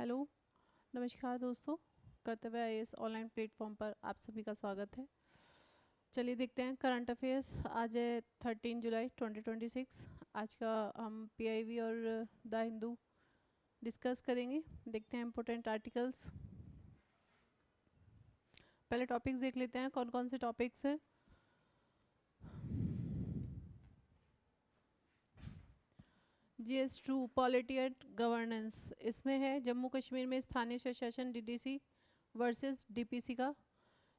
Hello, नमस्कार दोस्तों। कर्तव्य आईएएस ऑनलाइन प्लेटफॉर्म पर आप सभी का स्वागत है। चलिए देखते हैं करंट अफेयर्स। आज है 13 जुलाई 2026। आज का हम पीआईबी और द हिंदू डिस्कस करेंगे। देखते हैं इम्पोर्टेंट आर्टिकल्स। पहले टॉपिक्स देख लेते हैं, कौन कौन से टॉपिक्स हैं। GS2 पॉलिटी एंड गवर्नेंस, इसमें है जम्मू कश्मीर में स्थानीय स्वशासन DDC वर्सेस DPC का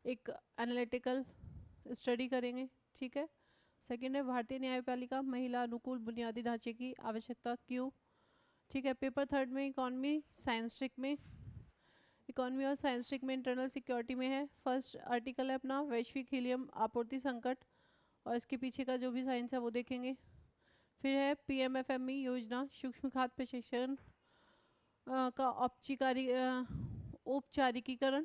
एक एनालिटिकल स्टडी करेंगे। ठीक है। सेकंड है भारतीय न्यायपालिका महिला अनुकूल बुनियादी ढांचे की आवश्यकता क्यों। ठीक है। पेपर थर्ड में इकॉनमी साइंस स्ट्रिक में, इकॉनमी और साइंस स्ट्रिक में इंटरनल सिक्योरिटी में है। फर्स्ट आर्टिकल है अपना वैश्विक हीलियम आपूर्ति संकट, और इसके पीछे का जो भी साइंस है वो देखेंगे। फिर है PMFME योजना सूक्ष्म खाद्य प्रशिक्षण का औपचारिकीकरण।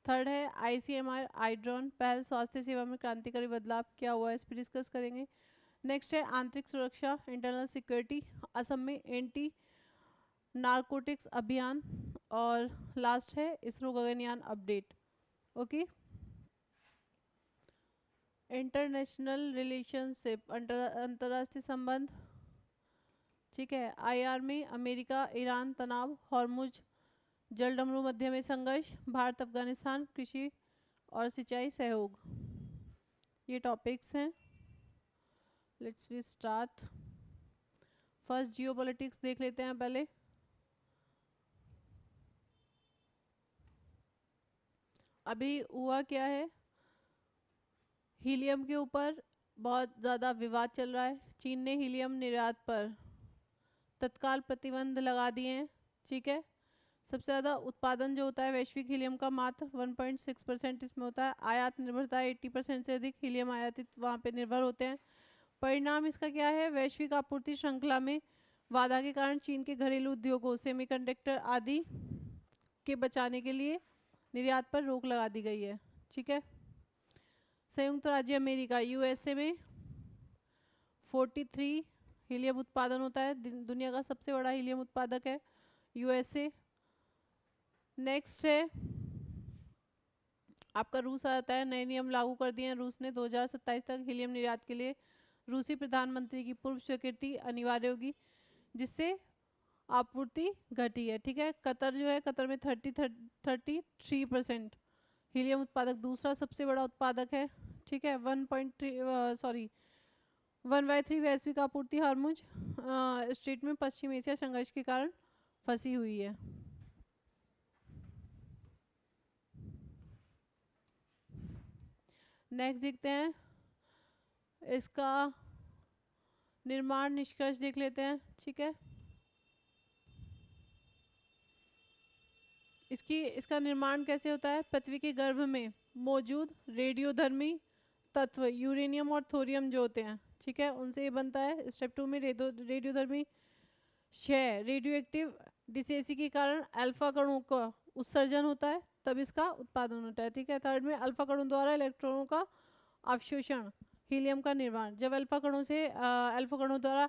थर्ड है ICMR आईड्रॉन पहल स्वास्थ्य सेवा में क्रांतिकारी बदलाव क्या हुआ है, इस पर डिस्कस करेंगे। नेक्स्ट है आंतरिक सुरक्षा इंटरनल सिक्योरिटी, असम में एंटी नारकोटिक्स अभियान। और लास्ट है ISRO Gaganyaan update. Okay. International relationship अंतर्राष्ट्रीय संबंध। ठीक है। IR में अमेरिका ईरान तनाव, हॉर्मुज जलडमरू मध्य में संघर्ष, भारत अफगानिस्तान कृषि और सिंचाई सहयोग, ये टॉपिक्स हैं। Let's we start. First geopolitics देख लेते हैं पहले। अभी हुआ क्या है, हीलियम के ऊपर बहुत ज़्यादा विवाद चल रहा है। चीन ने हीलियम निर्यात पर तत्काल प्रतिबंध लगा दिए हैं। ठीक है। सबसे ज़्यादा उत्पादन जो होता है वैश्विक हीलियम का मात्र 1.6% इसमें होता है। आयात निर्भरता 80% से अधिक हीलियम आयातित वहाँ पे निर्भर होते हैं। परिणाम इसका क्या है, वैश्विक आपूर्ति श्रृंखला में बाधा के कारण चीन के घरेलू उद्योगों सेमीकंडक्टर आदि के बचाने के लिए निर्यात पर रोक लगा दी गई है। ठीक है। संयुक्त राज्य अमेरिका USA में 43 हीलियम उत्पादन होता है। दुनिया का सबसे बड़ा हीलियम उत्पादक है USA। नेक्स्ट है आपका रूस आ जाता है। नए नियम लागू कर दिए हैं रूस ने। 2027 तक हीलियम निर्यात के लिए रूसी प्रधानमंत्री की पूर्व स्वीकृति अनिवार्य होगी, जिससे आपूर्ति घटी है। ठीक है। कतर जो है, कतर में 33% हीलियम उत्पादक, दूसरा सबसे बड़ा उत्पादक है। ठीक है। 1/3 वैश्विक आपूर्ति हार्मुज स्ट्रीट में पश्चिम एशिया संघर्ष के कारण फंसी हुई है। नेक्स्ट देखते हैं इसका निर्माण निष्कर्ष देख लेते हैं। ठीक है। इसका निर्माण कैसे होता है, पृथ्वी के गर्भ में मौजूद रेडियोधर्मी तत्व यूरेनियम और थोरियम जो होते हैं, ठीक है, उनसे ये बनता है। स्टेप 2 में रेडियोधर्मी क्षय रेडियो एक्टिव डिसेसी के कारण अल्फा कणों का उत्सर्जन होता है, तब इसका उत्पादन होता है। ठीक है। थर्ड में अल्फा कणों द्वारा इलेक्ट्रॉनों का अवशोषण हीलियम का निर्माण, जब अल्फा कणों द्वारा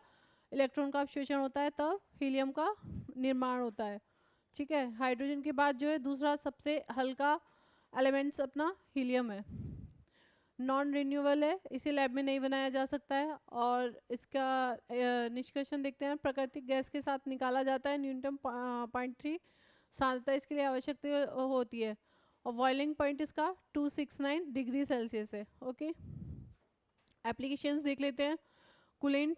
इलेक्ट्रॉन का अवशोषण होता है तब हीलियम का निर्माण होता है। ठीक है। हाइड्रोजन के बाद जो है दूसरा सबसे हल्का एलिमेंट्स अपना हीलियम है। नॉन रिन्यूएबल है, इसे लैब में नहीं बनाया जा सकता है। और इसका निष्कर्षण देखते हैं, प्राकृतिक गैस के साथ निकाला जाता है। न्यूनतम 0.3 सांद्रता इसके लिए आवश्यक होती है। और बॉइलिंग पॉइंट इसका 269 डिग्री सेल्सियस है। ओके। एप्लीकेशंस देख लेते हैं। कूलेंट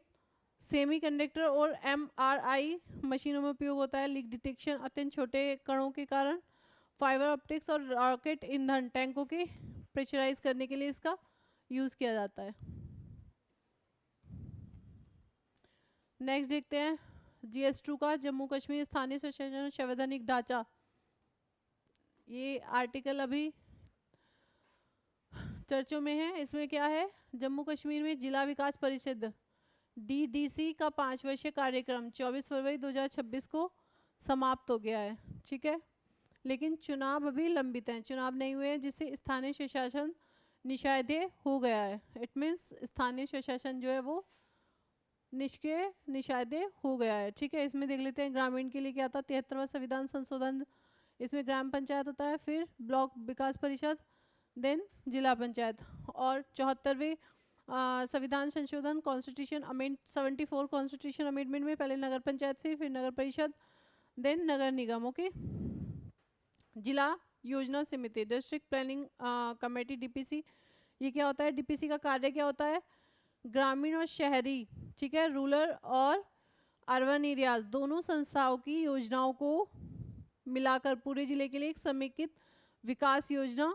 सेमीकंडक्टर और MRI मशीनों में उपयोग होता है। लीक डिटेक्शन अत्यंत छोटे कणों के कारण। फाइबर ऑप्टिक्स और रॉकेट ईंधन टैंकों के प्रेशराइज करने के लिए इसका यूज़ किया जाता है। नेक्स्ट देखते हैं GS2 का जम्मू कश्मीर स्थानीय स्वशासन संवैधानिक ढांचा। ये आर्टिकल अभी चर्चों में है। इसमें क्या है, जम्मू कश्मीर में जिला विकास परिषद DDC का 5 वर्षीय कार्यक्रम 24 फरवरी 2026 को समाप्त हो गया है। ठीक है। लेकिन चुनाव अभी लंबित हैं, चुनाव नहीं हुए हैं, जिससे स्थानीय स्वशासन निषादेय हो गया है। इट मीन्स स्थानीय स्वशासन जो है वो निष्क्रिय निषादे हो गया है। ठीक है, इसमें देख लेते हैं ग्रामीण के लिए क्या था। 73वां संविधान संशोधन, इसमें ग्राम पंचायत होता है, फिर ब्लॉक विकास परिषद, देन जिला पंचायत। और 74वें संविधान संशोधन कॉन्स्टिट्यूशन अमेंड 74 कॉन्स्टिट्यूशन अमेंडमेंट में पहले नगर पंचायत थी, फिर नगर परिषद, देन नगर निगम। ओके, जिला योजना समिति, डिस्ट्रिक्ट प्लानिंग कमेटी, डीपीसी, ये क्या होता है? डीपीसी का कार्य क्या होता है? ग्रामीण और शहरी, ठीक है, रूरल और अर्बन एरियाज दोनों संस्थाओं की योजनाओं को मिलाकर पूरे जिले के लिए एक समेकित विकास योजना,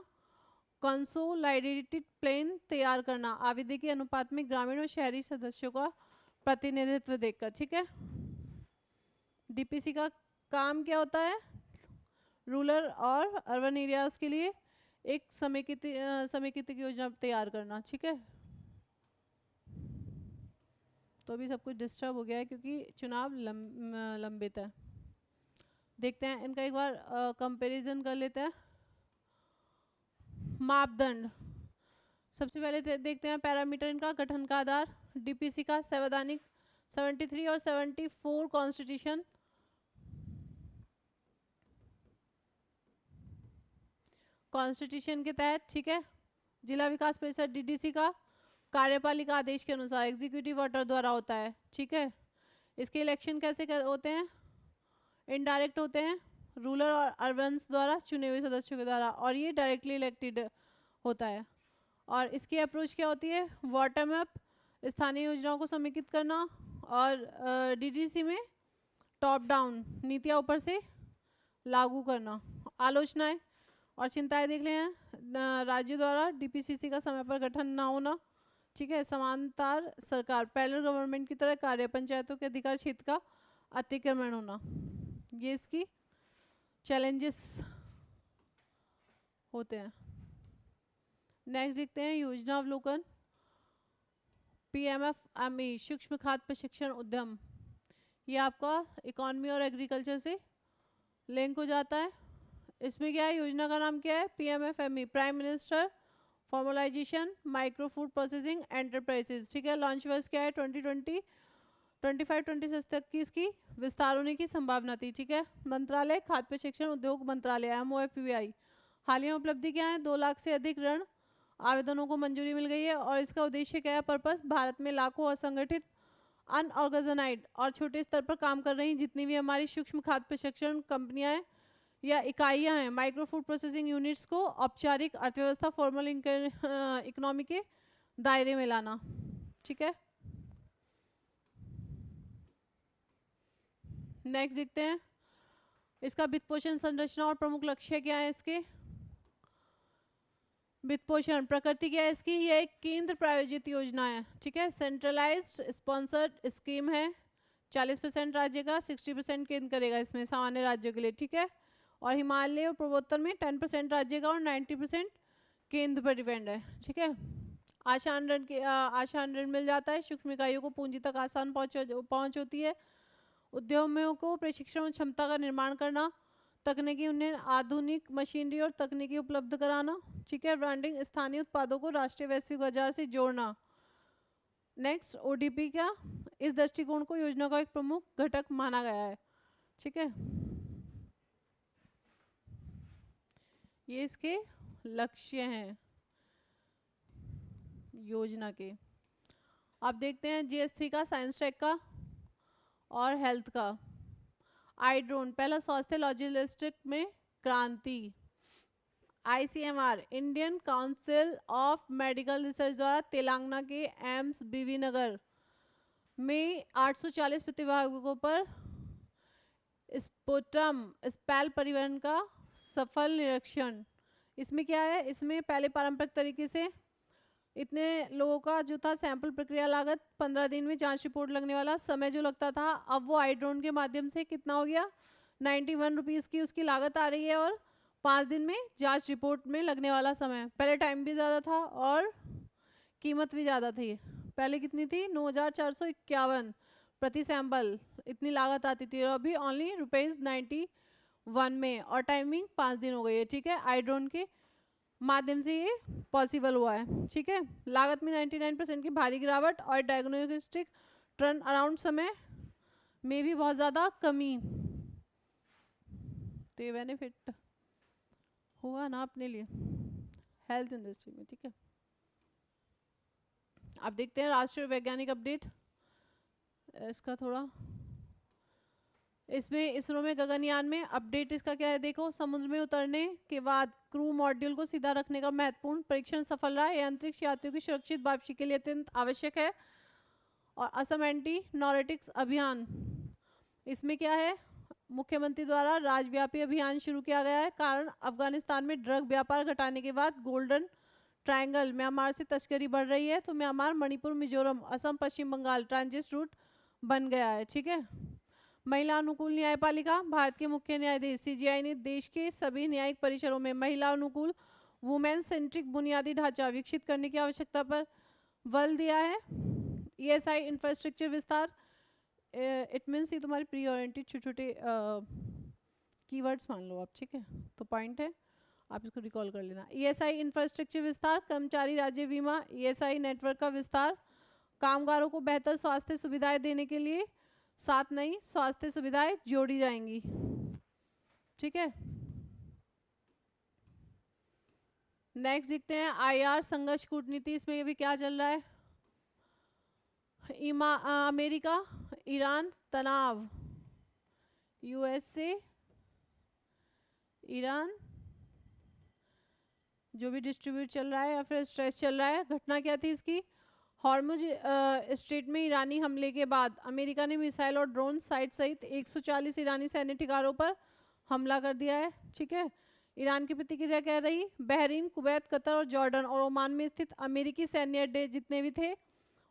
कंसोलिडेटेड प्लान तैयार करना, आबादी के अनुपात में ग्रामीण और शहरी सदस्यों का प्रतिनिधित्व देखकर। ठीक है, डीपीसी का काम क्या होता है? रूरल और अर्बन एरियाज के लिए एक समेकित योजना तैयार करना। ठीक है, तो अभी सब कुछ डिस्टर्ब हो गया है क्योंकि चुनाव लंबित है। देखते हैं इनका एक बार कंपैरिजन कर लेते हैं। मापदंड, सबसे पहले देखते हैं पैरामीटर इनका। गठन का आधार, डीपीसी का संवैधानिक 73 और 74 कॉन्स्टिट्यूशन, कॉन्स्टिट्यूशन के तहत। ठीक है, जिला विकास परिषद डीडीसी का कार्यपालिका आदेश के अनुसार एग्जीक्यूटिव ऑर्डर द्वारा होता है। ठीक है, इसके इलेक्शन कैसे होते हैं? इनडायरेक्ट होते हैं, रूरल और अर्बन्स द्वारा चुने हुए सदस्यों के द्वारा, और ये डायरेक्टली इलेक्टेड होता है। और इसकी अप्रोच क्या होती है? बॉटम अप, स्थानीय योजनाओं को समेकित करना, और डीडीसी में टॉप डाउन, नीतियाँ ऊपर से लागू करना। आलोचनाएं और चिंताएं देख लें। राज्यों द्वारा डीपीसीसी का समय पर गठन ना होना। ठीक है, समांतर सरकार, पैरेलल गवर्नमेंट की तरह कार्य, पंचायतों के अधिकार क्षेत्र का अतिक्रमण होना, ये इसकी चैलेंजेस होते हैं। नेक्स्ट देखते हैं योजना अवलोकन। पीएमएफएमई सूक्ष्म खाद्य प्रशिक्षण उद्यम, ये आपका इकोनॉमी और एग्रीकल्चर से लिंक हो जाता है। इसमें क्या है? योजना का नाम क्या है? PMFME, prime minister formalisation micro food processing enterprises. ठीक है, लॉन्च वर्ष क्या है? 2020, 25-26 तक की इसकी विस्तार होने की संभावना थी। ठीक है, मंत्रालय खाद्य प्रशिक्षण उद्योग मंत्रालय, एमओएफपीआई। हालिया उपलब्धि क्या है? 2 लाख से अधिक ऋण आवेदनों को मंजूरी मिल गई है। और इसका उद्देश्य क्या है? पर्पस, भारत में लाखों असंगठित, अनऑर्गेनाइज्ड और छोटे स्तर पर काम कर रही जितनी भी हमारी सूक्ष्म खाद्य प्रशिक्षण कंपनियां हैं या इकाइयां हैं, माइक्रो फूड प्रोसेसिंग यूनिट्स को औपचारिक अर्थव्यवस्था, फॉर्मल इकोनॉमी के दायरे में लाना। ठीक है, नेक्स्ट देखते हैं इसका वित्त पोषण संरचना और प्रमुख लक्ष्य क्या है इसके। वित्त पोषण प्रकृति क्या है इसकी? ये एक केंद्र प्रायोजित योजना है। ठीक है, सेंट्रलाइज्ड स्पॉन्सर्ड स्कीम है। 40% राज्य का, 60% केंद्र करेगा इसमें सामान्य राज्यों के लिए। ठीक है, और हिमालय और पूर्वोत्तर में 10% राज्य का और 90% केंद्र पर डिपेंड है। ठीक है, आसान ऋण मिल जाता है। सूक्ष्म इकाइयों को पूंजी तक आसान पहुंच होती है। उद्यमियों को प्रशिक्षण क्षमता का निर्माण करना, तकनीकी उन्नयन, आधुनिक मशीनरी और तकनीकी उपलब्ध कराना। ठीक है, ब्रांडिंग, स्थानीय उत्पादों को राष्ट्रीय वैश्विक बाजार से जोड़ना। नेक्स्ट, ओडीपी का इस दृष्टिकोण को योजना का एक प्रमुख घटक माना गया है। ठीक है, ये इसके लक्ष्य हैं योजना के। अब देखते हैं जीएस3 का, साइंस टेक का और हेल्थ का। आई ड्रोन, पहला स्वास्थ्य लॉजिस्टिक में क्रांति। ICMR, Indian council of medical research द्वारा तेलंगाना के एम्स बीवी नगर में 840 प्रतिभागियों पर स्पुटम स्पेल परिवहन का सफल निरीक्षण। इसमें क्या है? इसमें पहले पारंपरिक तरीके से इतने लोगों का जो था सैंपल प्रक्रिया लागत 15 दिन में जांच रिपोर्ट लगने वाला समय जो लगता था, अब वो आई ड्रोन के माध्यम से कितना हो गया? 91 रुपीज़ की उसकी लागत आ रही है और 5 दिन में जांच रिपोर्ट में लगने वाला समय। पहले टाइम भी ज़्यादा था और कीमत भी ज़्यादा थी। पहले कितनी थी? 9,451 प्रति सैंपल इतनी लागत आती थी, और अभी ओनली ₹91 में, और टाइमिंग 5 दिन हो गई है। ठीक है, आई ड्रोन के माध्यम से ये पॉसिबल हुआ है। ठीक है, लागत में 99% की भारी गिरावट और डायग्नोस्टिक टर्न अराउंड समय में भी बहुत ज़्यादा कमी, तो ये बेनिफिट हुआ ना अपने लिए हेल्थ इंडस्ट्री में। ठीक है, अब देखते हैं राष्ट्रीय वैज्ञानिक अपडेट इसका थोड़ा। इसमें इसरो में गगनयान में अपडेट इसका क्या है, देखो समुद्र में उतरने के बाद क्रू मॉड्यूल को सीधा रखने का महत्वपूर्ण परीक्षण सफल रहा। यह अंतरिक्ष यात्रियों की सुरक्षित वापसी के लिए अत्यंत आवश्यक है। और असम एंटी नॉरेटिक्स अभियान, इसमें क्या है, मुख्यमंत्री द्वारा राज्यव्यापी अभियान शुरू किया गया है। कारण अफगानिस्तान में ड्रग व्यापार घटाने के बाद गोल्डन ट्रायंगल म्यांमार से तस्करी बढ़ रही है, तो म्यांमार, मणिपुर, मिजोरम, असम, पश्चिम बंगाल ट्रांजिट रूट बन गया है। ठीक है, महिला अनुकूल न्यायपालिका, भारत के मुख्य न्यायाधीश सीजीआई ने देश के सभी न्यायिक परिसरों में महिला अनुकूल वुमेन सेंट्रिक बुनियादी ढांचा विकसित करने की आवश्यकता पर बल दिया है। ईएसआई इंफ्रास्ट्रक्चर विस्तार, इट मीन्स ये तुम्हारी प्री ओरिएंटेड छोटे छोटे कीवर्ड्स मान लो आप। ठीक है, तो पॉइंट है, आप इसको रिकॉल कर लेना। ईएसआई इंफ्रास्ट्रक्चर विस्तार, कर्मचारी राज्य बीमा ईएसआई नेटवर्क का विस्तार, कामगारों को बेहतर स्वास्थ्य सुविधाएं देने के लिए 7 नई स्वास्थ्य सुविधाएं जोड़ी जाएंगी। ठीक है, नेक्स्ट देखते हैं आईआर संघर्ष कूटनीति, इसमें भी क्या चल रहा है। अमेरिका ईरान तनाव, यूएसए ईरान जो भी डिस्ट्रीब्यूट चल रहा है या फिर स्ट्रेस चल रहा है। घटना क्या थी इसकी, हॉर्मुज स्ट्रेट में ईरानी हमले के बाद अमेरिका ने मिसाइल और ड्रोन साइट सहित 140 ईरानी सैन्य ठिकानों पर हमला कर दिया है। ठीक है, ईरान की प्रतिक्रिया क्या रही, बहरीन, कुवैत, कतर और जॉर्डन और ओमान में स्थित अमेरिकी सैन्य अड्डे जितने भी थे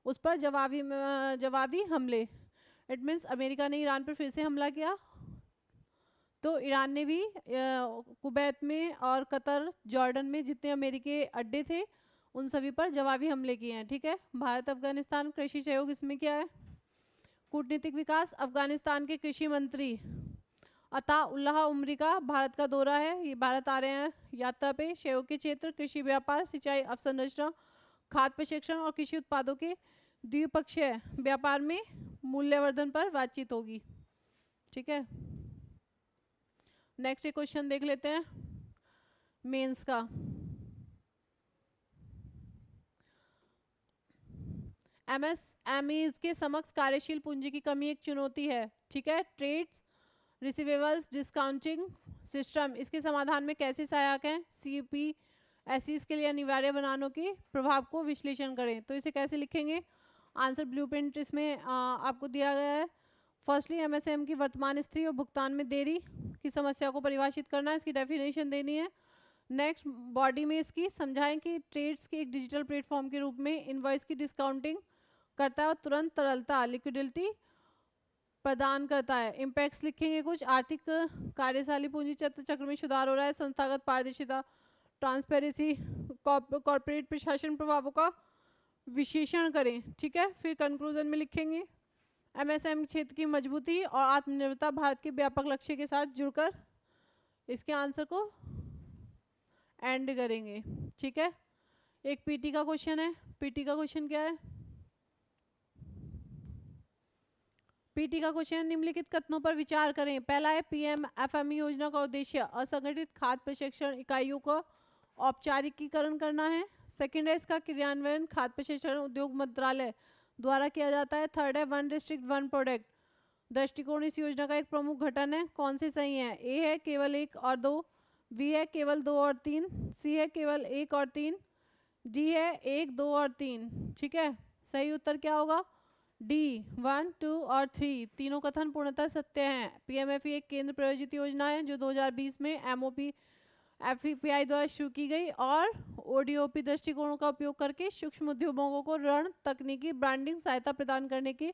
उस पर जवाबी हमले। इट मीन्स अमेरिका ने ईरान पर फिर से हमला किया, तो ईरान ने भी कुवैत में और कतर, जॉर्डन में जितने अमेरिकी अड्डे थे उन सभी पर जवाबी हमले किए हैं। ठीक है, भारत अफगानिस्तान कृषि सहयोग, इसमें क्या है, कूटनीतिक विकास, अफगानिस्तान के कृषि मंत्री अता उल्लाह उमरी का भारत का दौरा है। ये भारत आ रहे हैं यात्रा पे। सहयोग के क्षेत्र, कृषि, व्यापार, सिंचाई, अवसंरचना, खाद्य प्रशिक्षण और कृषि उत्पादों के द्विपक्षीय व्यापार में मूल्यवर्धन पर बातचीत होगी। ठीक है, नेक्स्ट एक क्वेश्चन देख लेते हैं मेंस का। एमएसएमईज के समक्ष कार्यशील पूंजी की कमी एक चुनौती है। ठीक है, ट्रेड्स रिसीवेबल्स डिस्काउंटिंग सिस्टम इसके समाधान में कैसे सहायक है। सीपीएसईज के लिए अनिवार्य बनानों के प्रभाव को विश्लेषण करें, तो इसे कैसे लिखेंगे। आंसर ब्लूप्रिंट इसमें आपको दिया गया है। फर्स्टली एमएसएम की वर्तमान स्थिति और भुगतान में देरी की समस्या को परिभाषित करना है, इसकी डेफिनेशन देनी है। नेक्स्ट बॉडी में इसकी समझाएं कि ट्रेड्स के एक डिजिटल प्लेटफॉर्म के रूप में इनवॉइस की डिस्काउंटिंग करता है और तुरंत तरलता लिक्विडिटी प्रदान करता है। इम्पैक्ट्स लिखेंगे कुछ, आर्थिक कार्यशाली पूंजी चक्र में सुधार हो रहा है, संस्थागत पारदर्शिता, ट्रांसपेरेंसी, कॉर्पोरेट प्रशासन प्रभावों का विश्लेषण करें। ठीक है, फिर कंक्लूजन में लिखेंगे एमएसएम क्षेत्र की मजबूती और आत्मनिर्भरता भारत के व्यापक लक्ष्य के साथ जुड़कर इसके आंसर को एंड करेंगे। ठीक है, एक पीटी का क्वेश्चन है। पीटी का क्वेश्चन क्या है, पीटी का क्वेश्चन, निम्नलिखित कथनों पर विचार करें। पहला है पीएमएफएमई योजना का उद्देश्य असंगठित खाद्य प्रशिक्षण इकाइयों का औपचारिकीकरण करना है। सेकंड है इसका क्रियान्वयन खाद्य प्रशिक्षण उद्योग मंत्रालय द्वारा किया जाता है। थर्ड है वन डिस्ट्रिक्ट वन प्रोडक्ट दृष्टिकोण इस योजना का एक प्रमुख घटक है। कौन से सही है, ए है केवल 1 और 2, बी है केवल 2 और 3, सी है केवल 1 और 3, डी है 1, 2 और 3। ठीक है, सही उत्तर क्या होगा, डी 1, 2 और 3 तीनों कथन पूर्णतः सत्य हैं। पीएमएफई एक केंद्र प्रायोजित योजना है जो 2020 में एमओपी एफईपीआई द्वारा शुरू की गई और ओडीओपी दृष्टिकोणों का उपयोग करके सूक्ष्म उद्योगों को ऋण, तकनीकी, ब्रांडिंग सहायता प्रदान करने की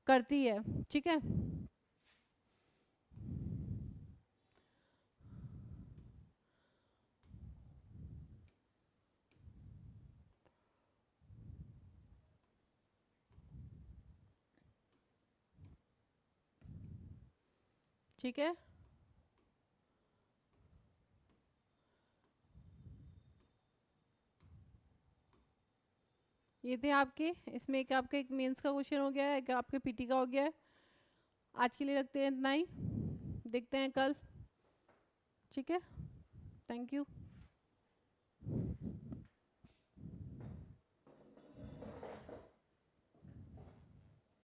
करती है। ठीक है, ठीक है, ये थे आपके, इसमें एक आपका एक मेंस का क्वेश्चन हो गया है, एक आपके पीटी का हो गया है। आज के लिए रखते हैं इतना ही, देखते हैं कल। ठीक है, थैंक यू।